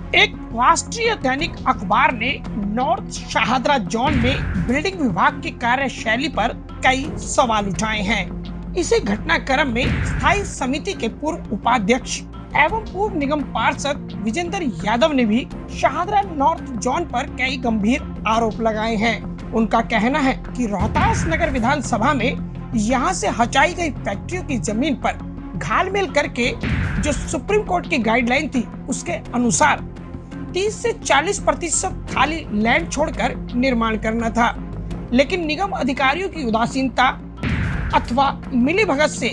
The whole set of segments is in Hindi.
एक राष्ट्रीय दैनिक अखबार ने नॉर्थ शाहदरा जोन में बिल्डिंग विभाग की कार्यशैली पर कई सवाल उठाए हैं। इसी घटनाक्रम में स्थायी समिति के पूर्व उपाध्यक्ष एवं पूर्व निगम पार्षद विजेंद्र यादव ने भी शाहदरा नॉर्थ जोन पर कई गंभीर आरोप लगाए हैं। उनका कहना है कि रोहतास नगर विधानसभा में यहां से हटाई गई फैक्ट्रियों की जमीन पर घालमेल करके जो सुप्रीम कोर्ट की गाइडलाइन थी उसके अनुसार 30 से 40% खाली लैंड छोड़कर निर्माण करना था, लेकिन निगम अधिकारियों की उदासीनता अथवा मिलीभगत से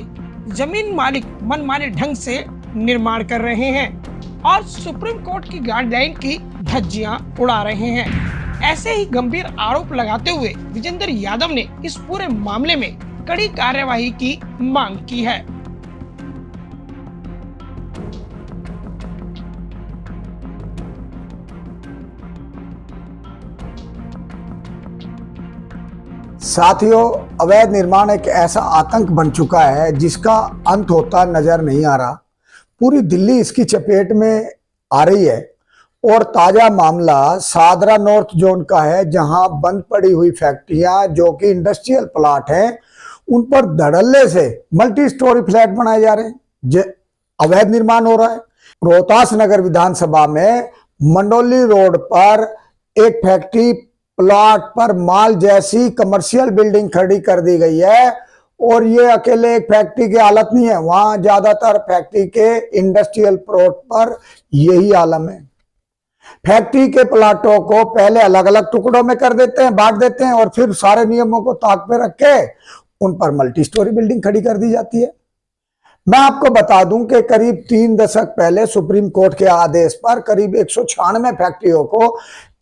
जमीन मालिक मनमाने ढंग से निर्माण कर रहे हैं और सुप्रीम कोर्ट की गाइडलाइन की धज्जियां उड़ा रहे हैं। ऐसे ही गंभीर आरोप लगाते हुए विजेंद्र यादव ने इस पूरे मामले में कड़ी कार्यवाही की मांग की है। साथियों, अवैध निर्माण एक ऐसा आतंक बन चुका है जिसका अंत होता नजर नहीं आ रहा। पूरी दिल्ली इसकी चपेट में आ रही है और ताजा मामला शाहदरा नॉर्थ जोन का है, जहां बंद पड़ी हुई फैक्ट्रियां जो कि इंडस्ट्रियल प्लॉट हैं, उन पर धड़ल्ले से मल्टी स्टोरी फ्लैट बनाए जा रहे हैं, अवैध निर्माण हो रहा है। रोहतास नगर विधानसभा में मंडोली रोड पर एक फैक्ट्री प्लॉट पर माल जैसी कमर्शियल बिल्डिंग खड़ी कर दी गई है और ये अकेले एक फैक्ट्री की हालत नहीं है, वहां ज्यादातर फैक्ट्री के इंडस्ट्रियल प्लॉट पर यही आलम है। फैक्ट्री के प्लॉटों को पहले अलग अलग टुकड़ों में कर देते हैं, बांट देते हैं और फिर सारे नियमों को ताक पे रख के उन पर मल्टी स्टोरी बिल्डिंग खड़ी कर दी जाती है। मैं आपको बता दूं कि करीब 3 दशक पहले सुप्रीम कोर्ट के आदेश पर करीब 196 फैक्ट्रियों को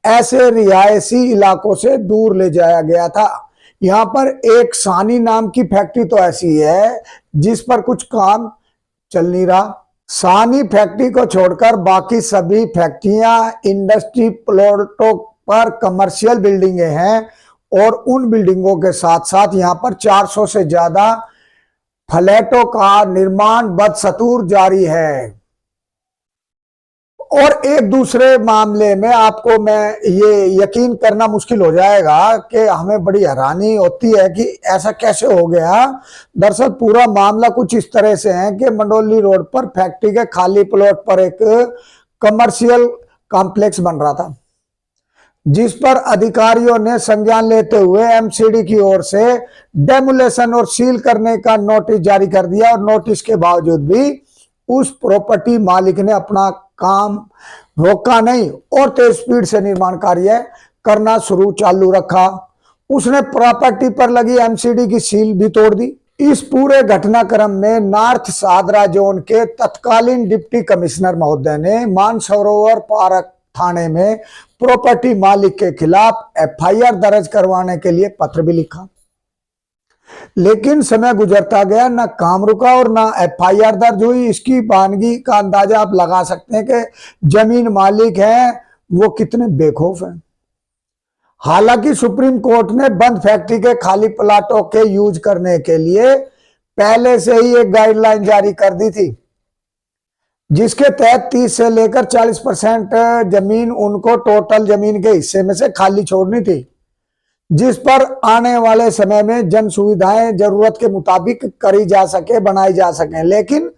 ऐसे रिहायशी इलाकों से दूर ले जाया गया था। यहाँ पर एक सानी नाम की फैक्ट्री तो ऐसी है जिस पर कुछ काम चल नहीं रहा। सानी फैक्ट्री को छोड़कर बाकी सभी फैक्ट्रियां इंडस्ट्री प्लॉटों पर कमर्शियल बिल्डिंगें हैं और उन बिल्डिंगों के साथ साथ यहाँ पर 400 से ज्यादा फ्लैटों का निर्माण बदस्तूर जारी है। और एक दूसरे मामले में आपको मैं ये यकीन करना मुश्किल हो जाएगा कि हमें बड़ी हैरानी होती है कि ऐसा कैसे हो गया। दरअसल पूरा मामला कुछ इस तरह से है कि मंडोली रोड पर फैक्ट्री के खाली प्लॉट पर एक कमर्शियल कॉम्प्लेक्स बन रहा था, जिस पर अधिकारियों ने संज्ञान लेते हुए एमसीडी की ओर से डेमोलेशन और सील करने का नोटिस जारी कर दिया और नोटिस के बावजूद भी उस प्रॉपर्टी मालिक ने अपना काम रोका नहीं और तेज स्पीड से निर्माण कार्य करना चालू रखा। उसने प्रॉपर्टी पर लगी एमसीडी की सील भी तोड़ दी। इस पूरे घटनाक्रम में नॉर्थ शाहदरा जोन के तत्कालीन डिप्टी कमिश्नर महोदय ने मानसरोवर पार्क थाने में प्रॉपर्टी मालिक के खिलाफ एफआईआर दर्ज करवाने के लिए पत्र भी लिखा, लेकिन समय गुजरता गया, ना काम रुका और ना एफआईआर दर्ज हुई। इसकी वानगी का अंदाजा आप लगा सकते हैं कि जमीन मालिक हैं वो कितने बेखौफ हैं। हालांकि सुप्रीम कोर्ट ने बंद फैक्ट्री के खाली प्लाटों के यूज करने के लिए पहले से ही एक गाइडलाइन जारी कर दी थी, जिसके तहत 30 से लेकर 40% जमीन उनको टोटल जमीन के हिस्से में से खाली छोड़नी थी, जिस पर आने वाले समय में जन सुविधाएं जरूरत के मुताबिक करी जा सके, बनाई जा सके। लेकिन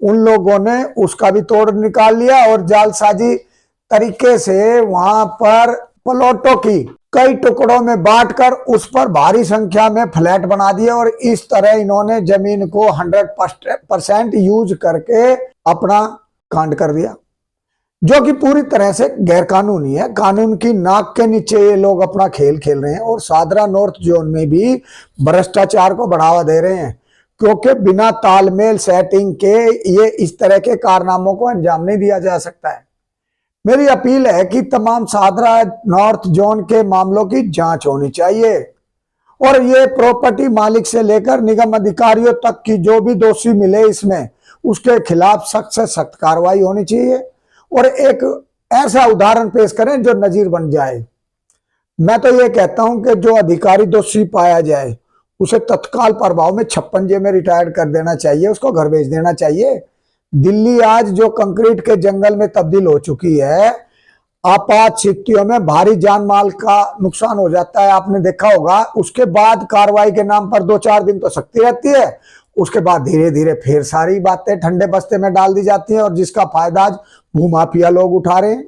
उन लोगों ने उसका भी तोड़ निकाल लिया और जालसाजी तरीके से वहां पर प्लॉटों की कई टुकड़ों में बांटकर उस पर भारी संख्या में फ्लैट बना दिए और इस तरह इन्होंने जमीन को 100% यूज करके अपना कांड कर दिया, जो कि पूरी तरह से गैर कानूनी है। कानून की नाक के नीचे ये लोग अपना खेल खेल रहे हैं और शाहदरा नॉर्थ जोन में भी भ्रष्टाचार को बढ़ावा दे रहे हैं, क्योंकि बिना तालमेल सेटिंग के ये इस तरह के कारनामों को अंजाम नहीं दिया जा सकता है। मेरी अपील है कि तमाम शाहदरा नॉर्थ जोन के मामलों की जांच होनी चाहिए और ये प्रॉपर्टी मालिक से लेकर निगम अधिकारियों तक की जो भी दोषी मिले इसमें, उसके खिलाफ सख्त से सख्त कार्रवाई होनी चाहिए और एक ऐसा उदाहरण पेश करें जो नजीर बन जाए। मैं तो ये कहता हूं कि जो अधिकारी दोषी पाया जाए उसे तत्काल प्रभाव में 56 जे में रिटायर्ड कर देना चाहिए, उसको घर भेज देना चाहिए, दिल्ली आज जो कंक्रीट के जंगल में तब्दील हो चुकी है, आपात स्थितियों में भारी जान माल का नुकसान हो जाता है, आपने देखा होगा। उसके बाद कार्रवाई के नाम पर 2-4 दिन तो सख्ती रहती है, उसके बाद धीरे धीरे फिर सारी बातें ठंडे बस्ते में डाल दी जाती हैं, और जिसका फायदा आज भूमाफिया लोग उठा रहे हैं।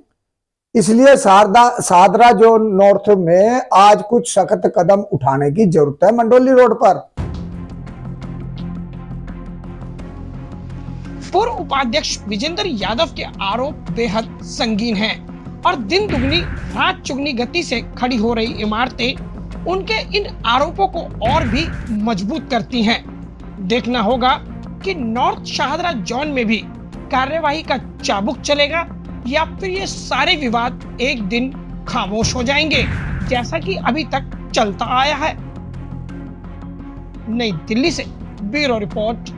इसलिए शाहदरा जो नॉर्थ में आज कुछ सख्त कदम उठाने की जरूरत है मंडोली रोड पर। पूर्व उपाध्यक्ष विजेंद्र यादव के आरोप बेहद संगीन हैं और दिन दुगनी रात चुगनी गति से खड़ी हो रही इमारतें उनके इन आरोपों को और भी मजबूत करती हैं। देखना होगा कि नॉर्थ शाहदरा जोन में भी कार्यवाही का चाबुक चलेगा या फिर ये सारे विवाद एक दिन खामोश हो जाएंगे, जैसा कि अभी तक चलता आया है। नई दिल्ली से ब्यूरो रिपोर्ट।